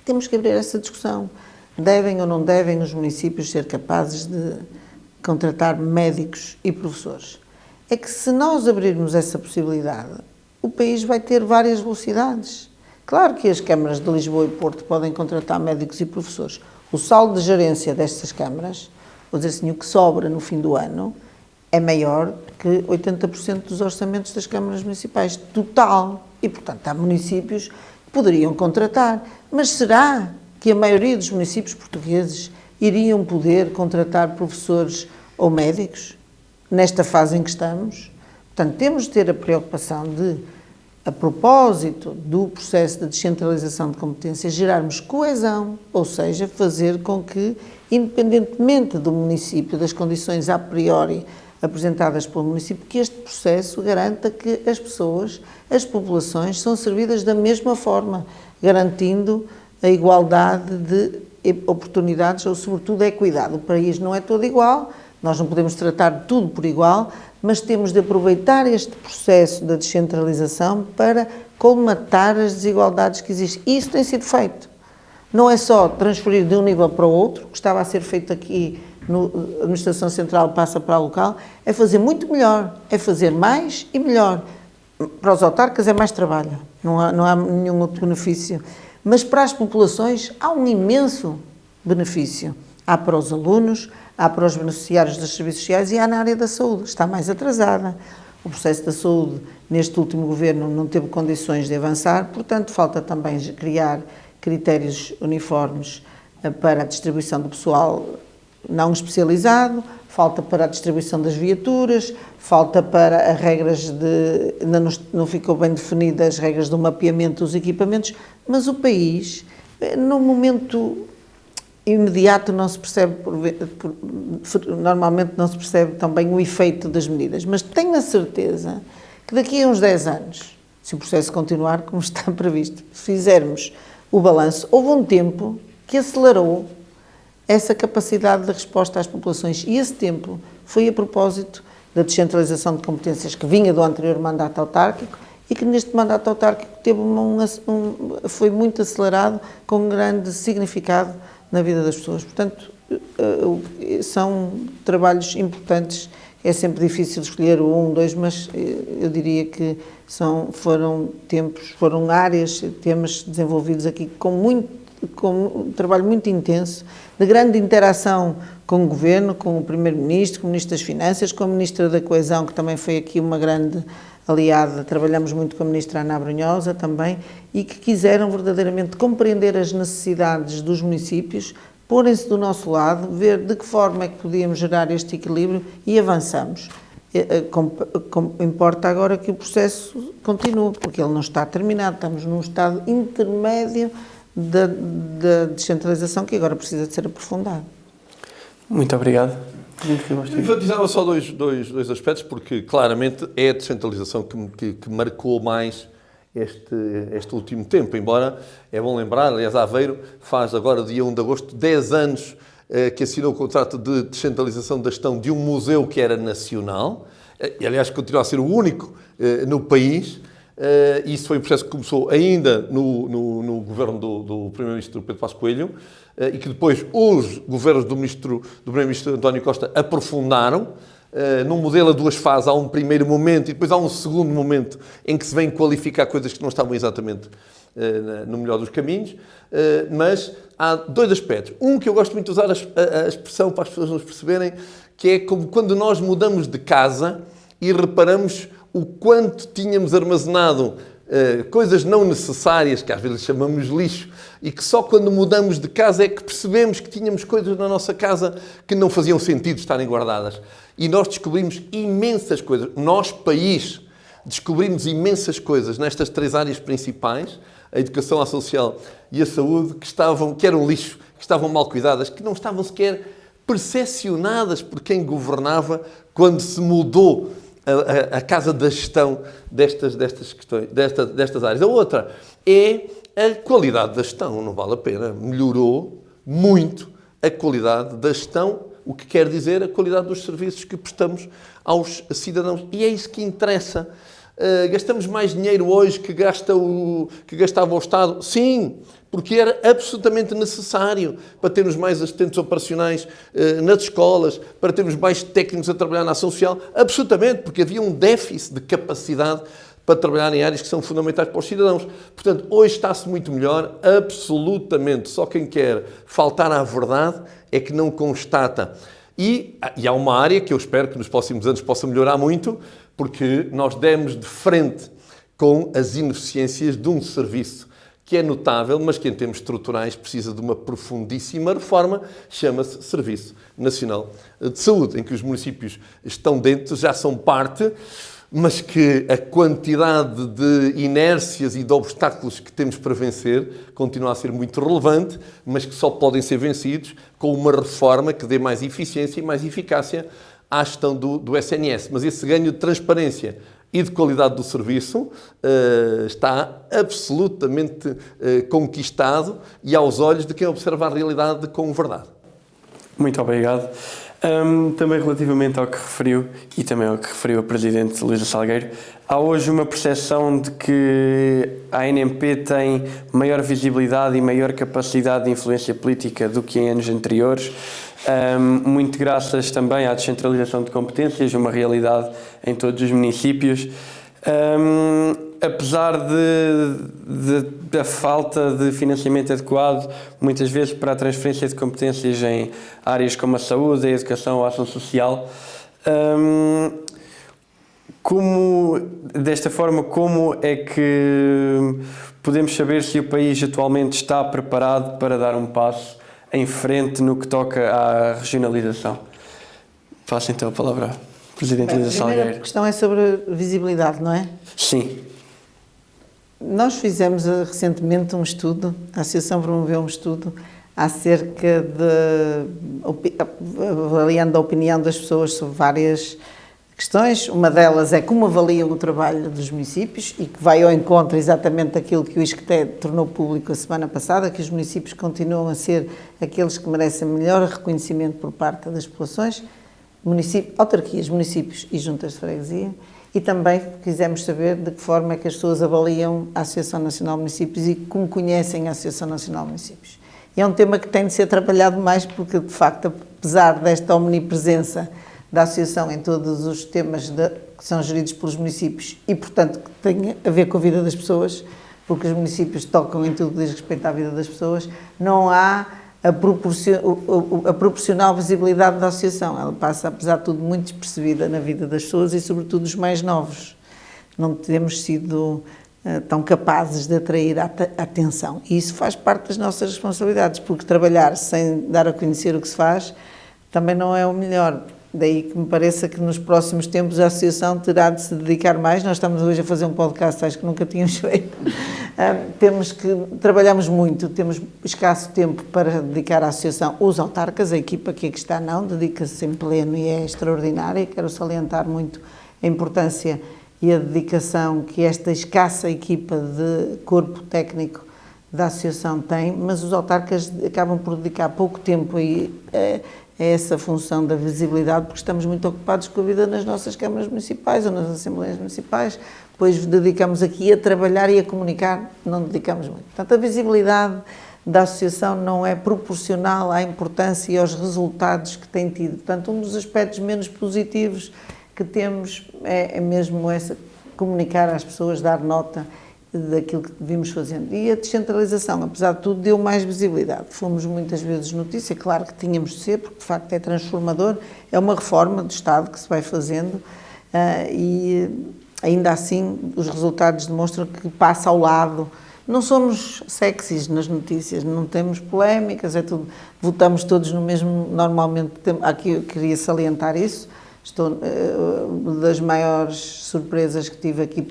Temos que abrir essa discussão. Devem ou não devem os municípios ser capazes de contratar médicos e professores? É que se nós abrirmos essa possibilidade, o país vai ter várias velocidades. Claro que as câmaras de Lisboa e Porto podem contratar médicos e professores. O saldo de gerência destas câmaras, vou dizer assim, o que sobra no fim do ano, é maior que 80% dos orçamentos das câmaras municipais, total. E, portanto, há municípios que poderiam contratar. Mas será que a maioria dos municípios portugueses iriam poder contratar professores ou médicos nesta fase em que estamos. Portanto, temos de ter a preocupação de, a propósito do processo de descentralização de competências, gerarmos coesão, ou seja, fazer com que, independentemente do município, das condições a priori apresentadas pelo município, que este processo garanta que as pessoas, as populações, são servidas da mesma forma, garantindo a igualdade de oportunidades ou, sobretudo, a equidade. O país não é todo igual, nós não podemos tratar tudo por igual, mas temos de aproveitar este processo da descentralização para colmatar as desigualdades que existem. E isso tem sido feito. Não é só transferir de um nível para o outro, que estava a ser feito aqui na Administração Central, passa para a local, é fazer muito melhor, é fazer mais e melhor. Para os autarcas é mais trabalho, não há nenhum outro benefício. Mas para as populações há um imenso benefício. Há para os alunos, há para os beneficiários dos serviços sociais e há na área da saúde. Está mais atrasada. O processo da saúde, neste último governo, não teve condições de avançar, portanto, falta também criar critérios uniformes para a distribuição do pessoal não especializado, falta para a distribuição das viaturas, falta para as regras de... Ainda não ficou bem definidas as regras do mapeamento dos equipamentos, mas o país, no momento imediato, não se percebe, normalmente não se percebe também o efeito das medidas, mas tenho a certeza que daqui a uns 10 anos, se o processo continuar como está previsto, se fizermos o balanço, houve um tempo que acelerou essa capacidade de resposta às populações. E esse tempo foi a propósito da descentralização de competências que vinha do anterior mandato autárquico e que neste mandato autárquico teve foi muito acelerado, com um grande significado na vida das pessoas. Portanto, são trabalhos importantes. É sempre difícil escolher o 1, 2, mas eu diria que foram áreas, temas desenvolvidos aqui com um trabalho muito intenso, de grande interação com o Governo, com o Primeiro-Ministro, com o Ministro das Finanças, com a Ministra da Coesão, que também foi aqui uma grande aliada, trabalhamos muito com a Ministra Ana Abrunhosa também, e que quiseram verdadeiramente compreender as necessidades dos municípios, porem-se do nosso lado, ver de que forma é que podíamos gerar este equilíbrio e avançamos. Importa agora que o processo continue, porque ele não está terminado, estamos num estado intermédio da descentralização que agora precisa de ser aprofundado. Muito obrigado. Enfatizava só dois aspectos, porque claramente é a descentralização que marcou mais este último tempo, embora é bom lembrar, aliás, Aveiro faz agora, dia 1 de agosto, 10 anos que assinou o contrato de descentralização da gestão de um museu que era nacional, e aliás continua a ser o único no país. Isso foi um processo que começou ainda no governo do Primeiro-Ministro Pedro Passos Coelho e que depois os governos do Primeiro-Ministro António Costa aprofundaram num modelo a 2 fases. Há um primeiro momento e depois há um segundo momento em que se vem qualificar coisas que não estavam exatamente no melhor dos caminhos, mas há 2 aspectos. Um que eu gosto muito de usar a expressão para as pessoas nos perceberem, que é como quando nós mudamos de casa e reparamos o quanto tínhamos armazenado coisas não necessárias, que às vezes chamamos lixo, e que só quando mudamos de casa é que percebemos que tínhamos coisas na nossa casa que não faziam sentido estarem guardadas. E nós descobrimos imensas coisas. Nós, país, descobrimos imensas coisas nestas 3 áreas principais, a educação, a social e a saúde, que eram lixo, que estavam mal cuidadas, que não estavam sequer percepcionadas por quem governava quando se mudou a casa da gestão destas questões, destas áreas. A outra é a qualidade da gestão, não vale a pena. Melhorou muito a qualidade da gestão, o que quer dizer a qualidade dos serviços que prestamos aos cidadãos. E é isso que interessa. Gastamos mais dinheiro hoje que gastava o Estado? Sim, porque era absolutamente necessário para termos mais assistentes operacionais nas escolas, para termos mais técnicos a trabalhar na ação social, absolutamente, porque havia um déficit de capacidade para trabalhar em áreas que são fundamentais para os cidadãos. Portanto, hoje está-se muito melhor, absolutamente. Só quem quer faltar à verdade é que não constata. E há uma área que eu espero que nos próximos anos possa melhorar muito, porque nós demos de frente com as ineficiências de um serviço que é notável, mas que em termos estruturais precisa de uma profundíssima reforma, chama-se Serviço Nacional de Saúde, em que os municípios estão dentro, já são parte, mas que a quantidade de inércias e de obstáculos que temos para vencer continua a ser muito relevante, mas que só podem ser vencidos com uma reforma que dê mais eficiência e mais eficácia à gestão do SNS. Mas esse ganho de transparência e de qualidade do serviço está absolutamente conquistado e aos olhos de quem observa a realidade com verdade. Muito obrigado. Também relativamente ao que referiu e também ao que referiu a Presidente Luísa Salgueiro, há hoje uma percepção de que a ANMP tem maior visibilidade e maior capacidade de influência política do que em anos anteriores, muito graças também à descentralização de competências, uma realidade em todos os municípios. Apesar da falta de financiamento adequado, muitas vezes para a transferência de competências em áreas como a saúde, a educação, a ação social, desta forma, como é que podemos saber se o país atualmente está preparado para dar um passo em frente no que toca à regionalização? Passo então a palavra à Presidente Luísa Salgueiro. A primeira questão é sobre visibilidade, não é? Sim. Nós fizemos recentemente um estudo, a Associação promoveu um estudo acerca avaliando a opinião das pessoas sobre várias questões. Uma delas é como avaliam o trabalho dos municípios e que vai ao encontro exatamente daquilo que o ISCTE tornou público a semana passada, que os municípios continuam a ser aqueles que merecem melhor reconhecimento por parte das populações, autarquias, municípios e juntas de freguesia. E também quisemos saber de que forma é que as pessoas avaliam a Associação Nacional de Municípios e como conhecem a Associação Nacional de Municípios. E é um tema que tem de ser trabalhado mais porque, de facto, apesar desta omnipresença da Associação em todos os temas que são geridos pelos municípios e, portanto, que tem a ver com a vida das pessoas, porque os municípios tocam em tudo que diz respeito à vida das pessoas, não há a proporcional visibilidade da associação. Ela passa, apesar de tudo, muito despercebida na vida das pessoas e, sobretudo, dos mais novos. Não temos sido tão capazes de atrair a atenção. E isso faz parte das nossas responsabilidades, porque trabalhar sem dar a conhecer o que se faz também não é o melhor. Daí que me pareça que nos próximos tempos a associação terá de se dedicar mais. Nós estamos hoje a fazer um podcast, acho que nunca tínhamos feito. Trabalhamos muito, temos escasso tempo para dedicar à associação. Os autarcas, a equipa que aqui está não, dedica-se em pleno e é extraordinária. Quero salientar muito a importância e a dedicação que esta escassa equipa de corpo técnico da associação tem, mas os autarcas acabam por dedicar pouco tempo a essa função da visibilidade, porque estamos muito ocupados com a vida nas nossas câmaras municipais ou nas assembleias municipais, pois dedicamos aqui a trabalhar e a comunicar, não dedicamos muito. Portanto, a visibilidade da associação não é proporcional à importância e aos resultados que tem tido. Portanto, um dos aspectos menos positivos que temos é mesmo essa, comunicar às pessoas, dar nota daquilo que vimos fazendo. E a descentralização, apesar de tudo, deu mais visibilidade. Fomos muitas vezes notícia, claro que tínhamos de ser, porque de facto é transformador, é uma reforma do Estado que se vai fazendo e ainda assim os resultados demonstram que passa ao lado. Não somos sexys nas notícias, não temos polémicas, é tudo, votamos todos no mesmo, normalmente, aqui eu queria salientar isso. Das maiores surpresas que tive aqui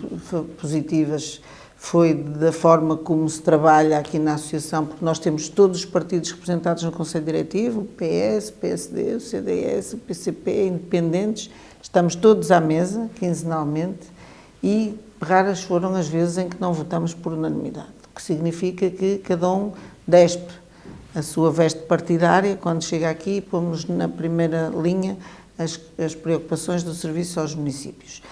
positivas foi da forma como se trabalha aqui na associação, porque nós temos todos os partidos representados no Conselho Diretivo, o PS, o PSD, o CDS, o PCP, independentes, estamos todos à mesa, quinzenalmente, e raras foram as vezes em que não votamos por unanimidade, o que significa que cada um despe a sua veste partidária, quando chega aqui, pomos na primeira linha as preocupações do serviço aos municípios.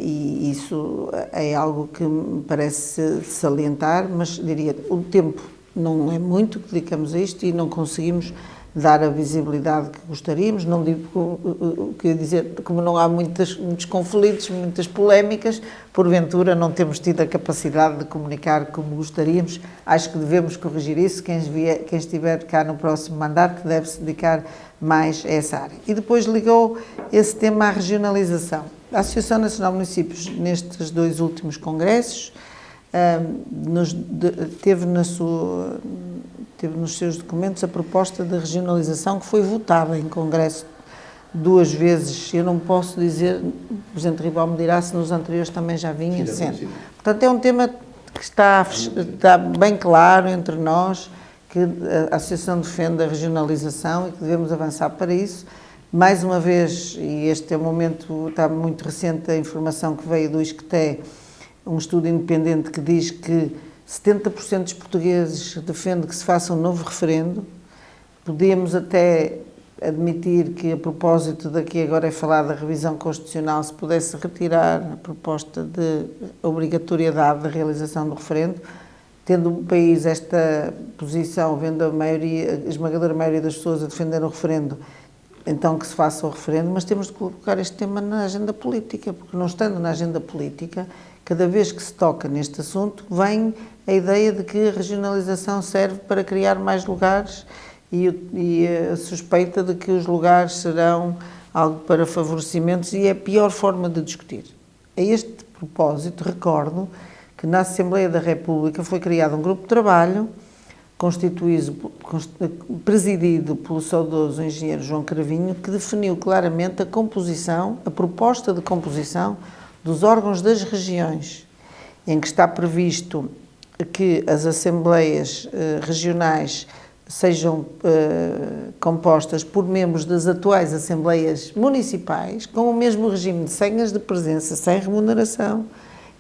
E isso é algo que me parece salientar, mas diria, o tempo não é muito que dedicamos a isto e não conseguimos dar a visibilidade que gostaríamos. Não digo, quer dizer, como não há muitos conflitos, muitas polémicas, porventura não temos tido a capacidade de comunicar como gostaríamos. Acho que devemos corrigir isso. Quem estiver cá no próximo mandato deve se dedicar mais a essa área. E depois ligou esse tema à regionalização. A Associação Nacional de Municípios, nestes 2 últimos congressos, teve nos seus documentos a proposta de regionalização que foi votada em Congresso 2 vezes. Eu não posso dizer, o Presidente Ribal me dirá se nos anteriores também já vinha sendo. Portanto, é um tema que está bem claro entre nós, que a Associação defende a regionalização e que devemos avançar para isso. Mais uma vez, e este é o momento, está muito recente a informação que veio do ISCTE, um estudo independente que diz que 70% dos portugueses defende que se faça um novo referendo. Podemos até admitir que, a propósito daqui agora é falar da revisão constitucional, se pudesse retirar a proposta de obrigatoriedade da realização do referendo, tendo o país esta posição, vendo a esmagadora maioria das pessoas a defender o referendo, então que se faça o referendo, mas temos de colocar este tema na agenda política, porque não estando na agenda política, cada vez que se toca neste assunto, vem a ideia de que a regionalização serve para criar mais lugares e a suspeita de que os lugares serão algo para favorecimentos, e é a pior forma de discutir. A este propósito, recordo que na Assembleia da República foi criado um grupo de trabalho presidido pelo saudoso engenheiro João Cravinho, que definiu claramente a proposta de composição dos órgãos das regiões, em que está previsto que as assembleias regionais sejam compostas por membros das atuais assembleias municipais, com o mesmo regime de senhas de presença sem remuneração,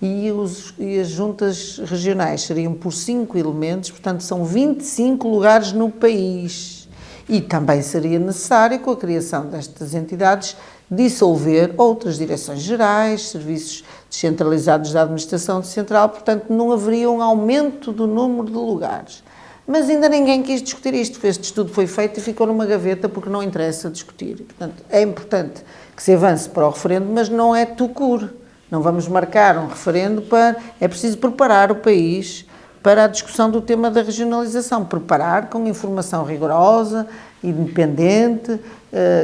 e as juntas regionais seriam por 5 elementos, portanto são 25 lugares no país. E também seria necessário, com a criação destas entidades, dissolver outras direções gerais, serviços descentralizados da administração central, portanto não haveria um aumento do número de lugares. Mas ainda ninguém quis discutir isto. Este estudo foi feito e ficou numa gaveta porque não interessa discutir. Portanto, é importante que se avance para o referendo, mas não é tout court. Não vamos marcar um referendo É preciso preparar o país para a discussão do tema da regionalização. Preparar com informação rigorosa, independente,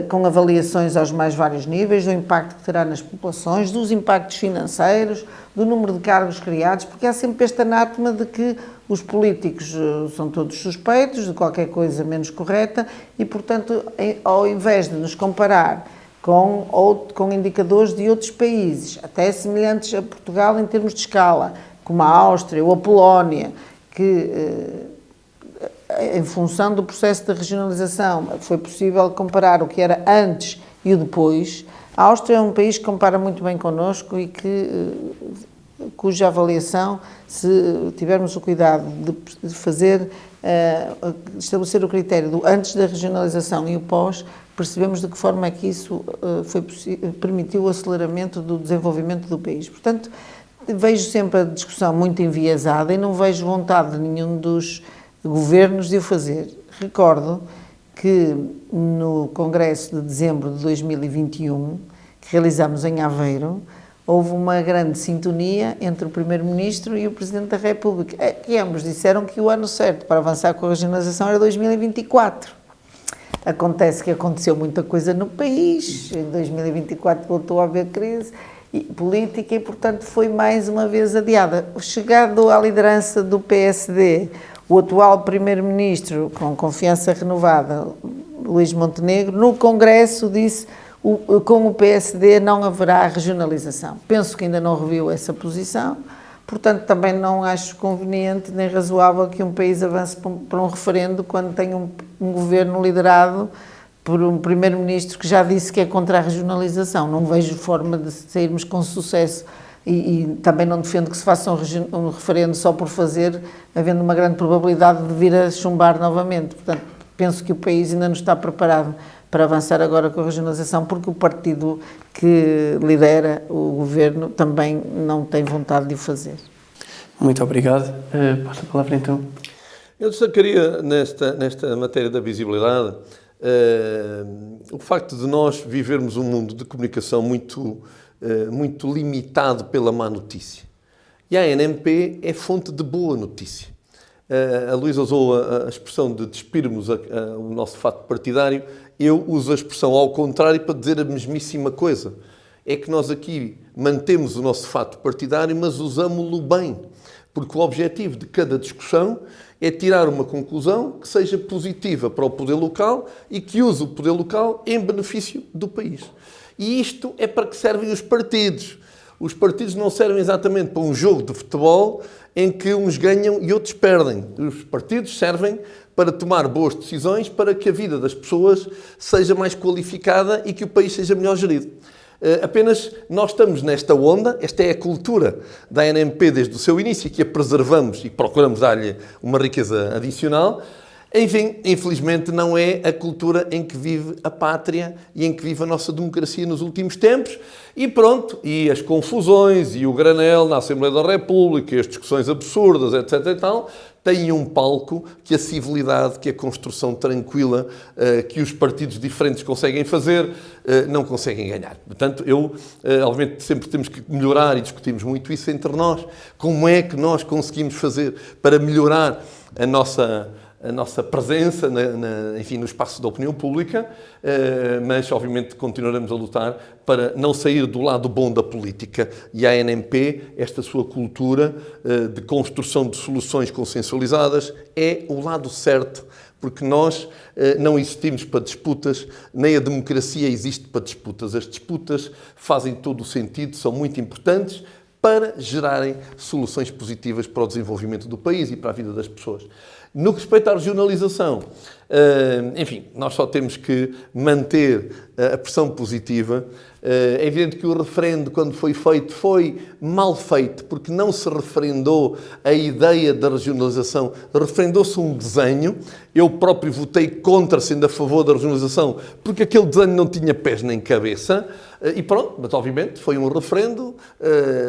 com avaliações aos mais vários níveis, do impacto que terá nas populações, dos impactos financeiros, do número de cargos criados, porque há sempre este anátema de que os políticos são todos suspeitos de qualquer coisa menos correta e, portanto, ao invés de nos comparar com indicadores de outros países, até semelhantes a Portugal em termos de escala, como a Áustria ou a Polónia, que, em função do processo de regionalização, foi possível comparar o que era antes e o depois. A Áustria é um país que compara muito bem connosco e cuja avaliação, se tivermos o cuidado de estabelecer o critério do antes da regionalização e o pós, percebemos de que forma é que isso permitiu o aceleramento do desenvolvimento do país. Portanto, vejo sempre a discussão muito enviesada e não vejo vontade de nenhum dos governos de o fazer. Recordo que no Congresso de dezembro de 2021, que realizamos em Aveiro, houve uma grande sintonia entre o Primeiro-Ministro e o Presidente da República, que ambos disseram que o ano certo para avançar com a regionalização era 2024. Acontece que aconteceu muita coisa no país, em 2024 voltou a haver crise política e, portanto, foi mais uma vez adiada. Chegado à liderança do PSD, o atual Primeiro-Ministro, com confiança renovada, Luís Montenegro, no Congresso disse com o PSD não haverá regionalização. Penso que ainda não reviu essa posição, portanto também não acho conveniente nem razoável que um país avance para um referendo quando tem um governo liderado por um primeiro-ministro que já disse que é contra a regionalização. Não vejo forma de sairmos com sucesso e também não defendo que se faça um referendo só por fazer, havendo uma grande probabilidade de vir a chumbar novamente. Portanto, penso que o país ainda não está preparado para avançar agora com a regionalização, porque o partido que lidera o governo também não tem vontade de o fazer. Muito obrigado. Passo a palavra então. Eu destacaria nesta matéria da visibilidade o facto de nós vivermos um mundo de comunicação muito limitado pela má notícia. E a ANMP é fonte de boa notícia. A Luísa usou a expressão de despirmos o nosso fato partidário. Eu uso a expressão ao contrário para dizer a mesmíssima coisa. É que nós aqui mantemos o nosso fato partidário, mas usamos-lo bem. porque o objetivo de cada discussão é tirar uma conclusão que seja positiva para o poder local e que use o poder local em benefício do país. E isto é para que servem os partidos. Os partidos não servem exatamente para um jogo de futebol em que uns ganham e outros perdem. Os partidos servem para tomar boas decisões para que a vida das pessoas seja mais qualificada e que o país seja melhor gerido. Apenas nós estamos nesta onda, esta é a cultura da ANMP desde o seu início, que a preservamos e procuramos dar-lhe uma riqueza adicional. Enfim, infelizmente não é a cultura em que vive a pátria e em que vive a nossa democracia nos últimos tempos. E pronto, e as confusões e o granel na Assembleia da República, e as discussões absurdas, etc. e tal, têm um palco que a civilidade, que a construção tranquila, que os partidos diferentes conseguem fazer, não conseguem ganhar. Portanto, obviamente, sempre temos que melhorar e discutimos muito isso entre nós. Como é que nós conseguimos fazer para melhorar a nossa presença enfim, no espaço da opinião pública, mas obviamente continuaremos a lutar para não sair do lado bom da política. E a ANMP, esta sua cultura de construção de soluções consensualizadas, é o lado certo, porque nós não existimos para disputas, nem a democracia existe para disputas. As disputas fazem todo o sentido, são muito importantes para gerarem soluções positivas para o desenvolvimento do país e para a vida das pessoas. No que respeita à regionalização, enfim, nós só temos que manter a pressão positiva. É evidente que o referendo, quando foi feito, foi mal feito, porque não se referendou a ideia da regionalização, referendou-se um desenho. Eu próprio votei contra, sendo a favor da regionalização, porque aquele desenho não tinha pés nem cabeça. E pronto, mas obviamente foi um referendo,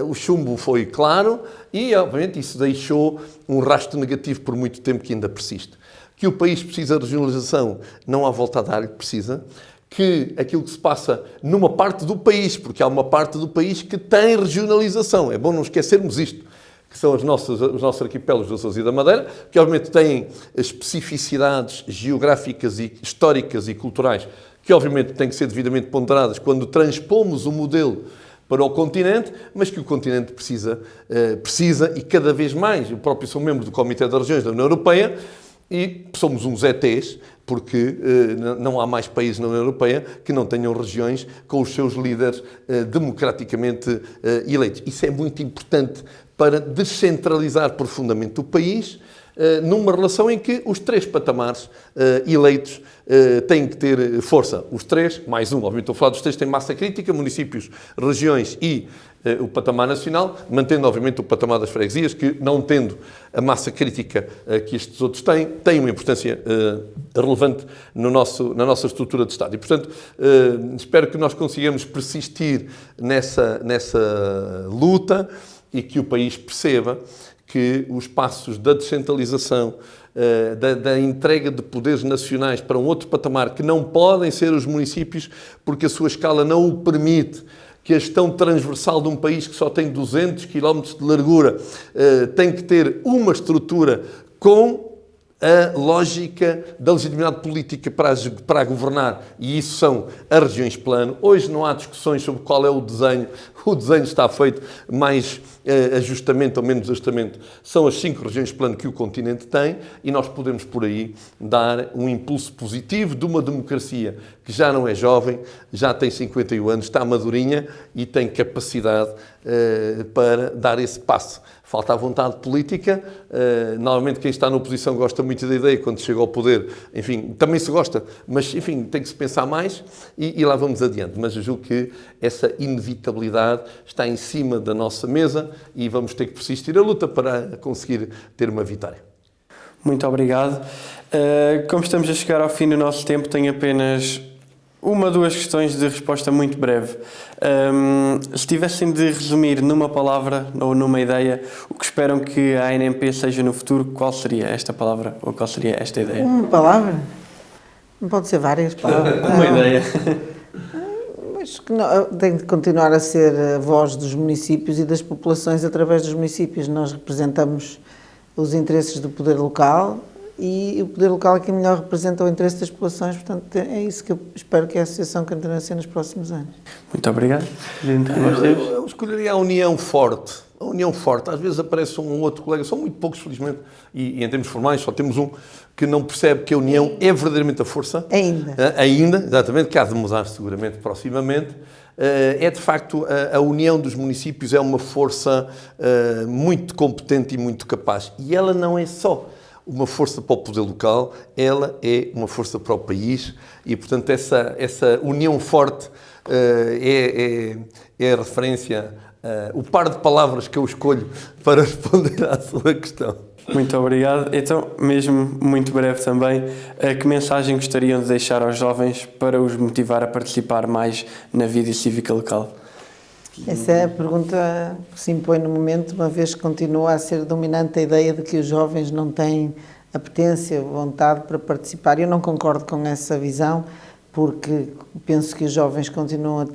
o chumbo foi claro e obviamente isso deixou um rastro negativo por muito tempo que ainda persiste. Que o país precisa de regionalização, não há volta a dar-lhe, precisa. Que aquilo que se passa numa parte do país, porque há uma parte do país que tem regionalização, é bom não esquecermos isto, que são os nossos arquipélagos dos Açores e da Madeira, que obviamente têm especificidades geográficas e históricas e culturais que obviamente têm que ser devidamente ponderadas quando transpomos o modelo para o continente, mas que o continente precisa e cada vez mais. Eu próprio sou membro do Comitê das Regiões da União Europeia e somos uns ETs, porque não há mais países na União Europeia que não tenham regiões com os seus líderes democraticamente eleitos. Isso é muito importante para descentralizar profundamente o país, numa relação em que os três patamares eleitos têm que ter força. Os três, mais um, obviamente estou a falar dos três, têm massa crítica, municípios, regiões e o patamar nacional, mantendo obviamente o patamar das freguesias, que não tendo a massa crítica que estes outros têm uma importância relevante na nossa estrutura de Estado. E, portanto, espero que nós consigamos persistir nessa luta e que o país perceba que os passos da descentralização, da entrega de poderes nacionais para um outro patamar, que não podem ser os municípios, porque a sua escala não o permite, que a gestão transversal de um país que só tem 200 km de largura tem que ter uma estrutura com a lógica da legitimidade política para a governar, e isso são as regiões plano. Hoje não há discussões sobre qual é o desenho está feito, mais ajustamento ou menos ajustamento. São as 5 regiões plano que o continente tem e nós podemos por aí dar um impulso positivo de uma democracia que já não é jovem, já tem 51 anos, está madurinha e tem capacidade para dar esse passo. Falta a vontade política. Normalmente quem está na oposição gosta muito da ideia, quando chega ao poder, enfim, também se gosta, mas enfim, tem que se pensar mais e lá vamos adiante. Mas eu julgo que essa inevitabilidade está em cima da nossa mesa e vamos ter que persistir a luta para conseguir ter uma vitória. Muito obrigado. Como estamos a chegar ao fim do nosso tempo, tenho apenas uma ou duas questões de resposta muito breve. Se tivessem de resumir numa palavra ou numa ideia o que esperam que a ANMP seja no futuro, qual seria esta palavra ou qual seria esta ideia? Uma palavra? Não pode ser várias palavras. Uma ideia. Mas que não, tem de continuar a ser a voz dos municípios e das populações através dos municípios. Nós representamos os interesses do poder local e o poder local é quem melhor representa o interesse das populações, portanto é isso que eu espero que a Associação continue a ser nos próximos anos. Muito obrigado. Eu escolheria a união forte, a união forte. Às vezes aparece um outro colega, são muito poucos, felizmente, e em termos formais só temos um que não percebe que a união é verdadeiramente a força. Ainda, exatamente, que há de mudar seguramente proximamente. É de facto, a união dos municípios é uma força muito competente e muito capaz. E ela não é só uma força para o poder local, ela é uma força para o país e, portanto, essa união forte é a referência, o par de palavras que eu escolho para responder à sua questão. Muito obrigado. Então, mesmo muito breve também, que mensagem gostariam de deixar aos jovens para os motivar a participar mais na vida cívica local? Essa é a pergunta que se impõe no momento, uma vez que continua a ser dominante a ideia de que os jovens não têm apetência, vontade para participar. Eu não concordo com essa visão, porque penso que os jovens continuam a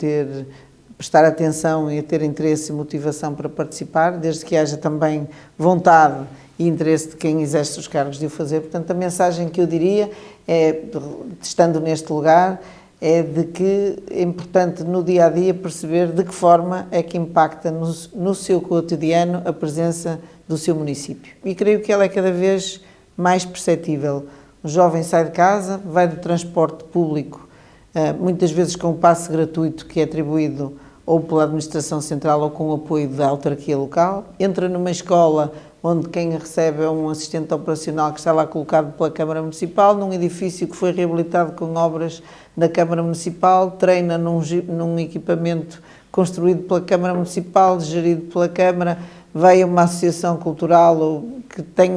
prestar atenção e a ter interesse e motivação para participar, desde que haja também vontade e interesse de quem exerce os cargos de o fazer. Portanto, a mensagem que eu diria estando neste lugar, é de que é importante no dia-a-dia perceber de que forma é que impacta no seu cotidiano a presença do seu município. E creio que ela é cada vez mais perceptível. O jovem sai de casa, vai do transporte público, muitas vezes com o passe gratuito que é atribuído ou pela Administração Central ou com o apoio da autarquia local, entra numa escola onde quem recebe é um assistente operacional que está lá colocado pela Câmara Municipal, num edifício que foi reabilitado com obras da Câmara Municipal, treina num equipamento construído pela Câmara Municipal, gerido pela Câmara, vai a uma associação cultural que tem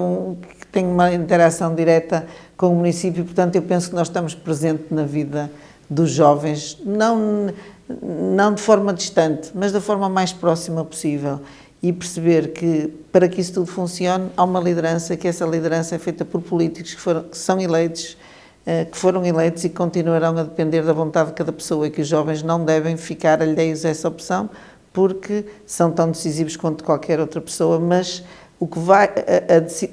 uma interação direta com o município. Portanto, eu penso que nós estamos presentes na vida dos jovens, não de forma distante, mas da forma mais próxima possível. E perceber que, para que isso tudo funcione, há uma liderança, que essa liderança é feita por políticos que são eleitos, que foram eleitos e que continuarão a depender da vontade de cada pessoa, e que os jovens não devem ficar alheios a essa opção, porque são tão decisivos quanto qualquer outra pessoa, mas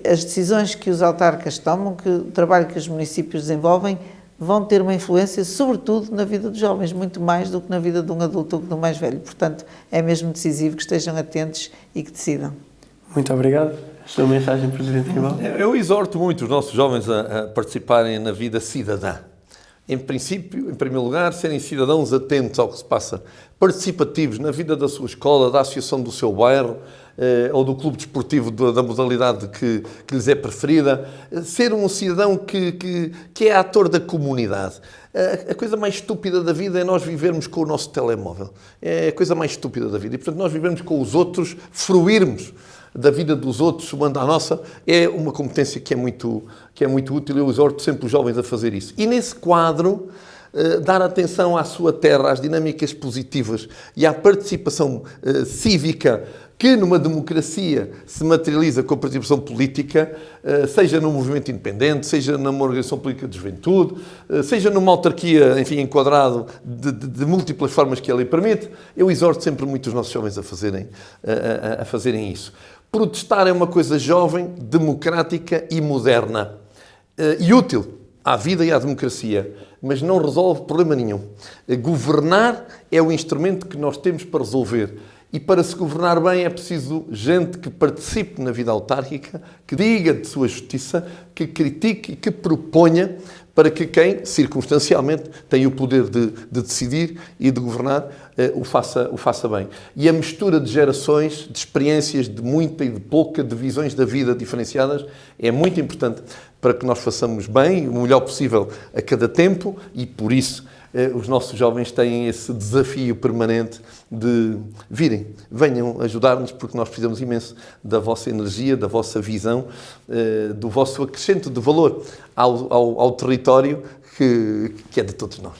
as decisões que os autarcas tomam, que o trabalho que os municípios desenvolvem, vão ter uma influência, sobretudo, na vida dos jovens, muito mais do que na vida de um adulto ou de um mais velho. Portanto, é mesmo decisivo que estejam atentos e que decidam. Muito obrigado. Sua mensagem, Presidente Rival? Eu exorto muito os nossos jovens a participarem na vida cidadã. Em princípio, em primeiro lugar, serem cidadãos atentos ao que se passa, participativos na vida da sua escola, da associação do seu bairro, ou do clube desportivo da modalidade que lhes é preferida, ser um cidadão que é ator da comunidade. A coisa mais estúpida da vida é nós vivermos com o nosso telemóvel. É a coisa mais estúpida da vida. E, portanto, nós vivemos com os outros, fruirmos da vida dos outros, somando a nossa, é uma competência que é muito útil. Eu exorto sempre os jovens a fazer isso. E nesse quadro, dar atenção à sua terra, às dinâmicas positivas e à participação cívica que numa democracia se materializa com a participação política, seja num movimento independente, seja numa organização política de juventude, seja numa autarquia, enfim, enquadrado de múltiplas formas que a lei permite. Eu exorto sempre muito os nossos jovens a fazerem isso. Protestar é uma coisa jovem, democrática e moderna. E útil à vida e à democracia, mas não resolve problema nenhum. Governar é o instrumento que nós temos para resolver. E para se governar bem é preciso gente que participe na vida autárquica, que diga de sua justiça, que critique e que proponha para que quem, circunstancialmente, tem o poder de decidir e de governar, o faça bem. E a mistura de gerações, de experiências, de muita e de pouca, de visões da vida diferenciadas, é muito importante para que nós façamos bem, o melhor possível a cada tempo, e por isso os nossos jovens têm esse desafio permanente de venham ajudar-nos, porque nós precisamos imenso da vossa energia, da vossa visão, do vosso acrescento de valor ao território que é de todos nós.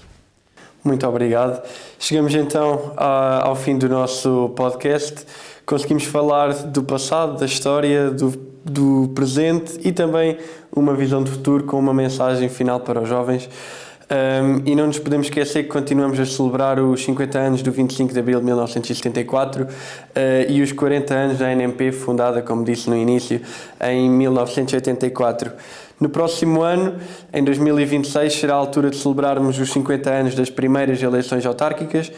Muito obrigado. Chegamos então ao fim do nosso podcast. Conseguimos falar do passado, da história, do presente e também uma visão de futuro com uma mensagem final para os jovens. E não nos podemos esquecer que continuamos a celebrar os 50 anos do 25 de Abril de 1974 e os 40 anos da ANMP, fundada, como disse no início, em 1984. No próximo ano, em 2026, será a altura de celebrarmos os 50 anos das primeiras eleições autárquicas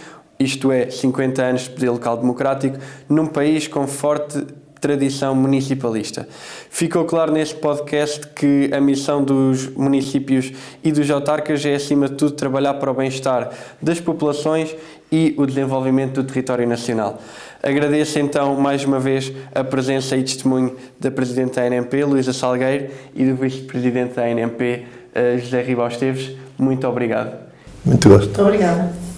isto é, 50 anos de poder local democrático, num país com forte tradição municipalista. Ficou claro neste podcast que a missão dos municípios e dos autarcas é, acima de tudo, trabalhar para o bem-estar das populações e o desenvolvimento do território nacional. Agradeço então mais uma vez a presença e testemunho da Presidente da ANMP, Luísa Salgueiro, e do Vice-Presidente da ANMP, José Ribal Esteves. Muito obrigado. Muito gosto. Muito obrigada.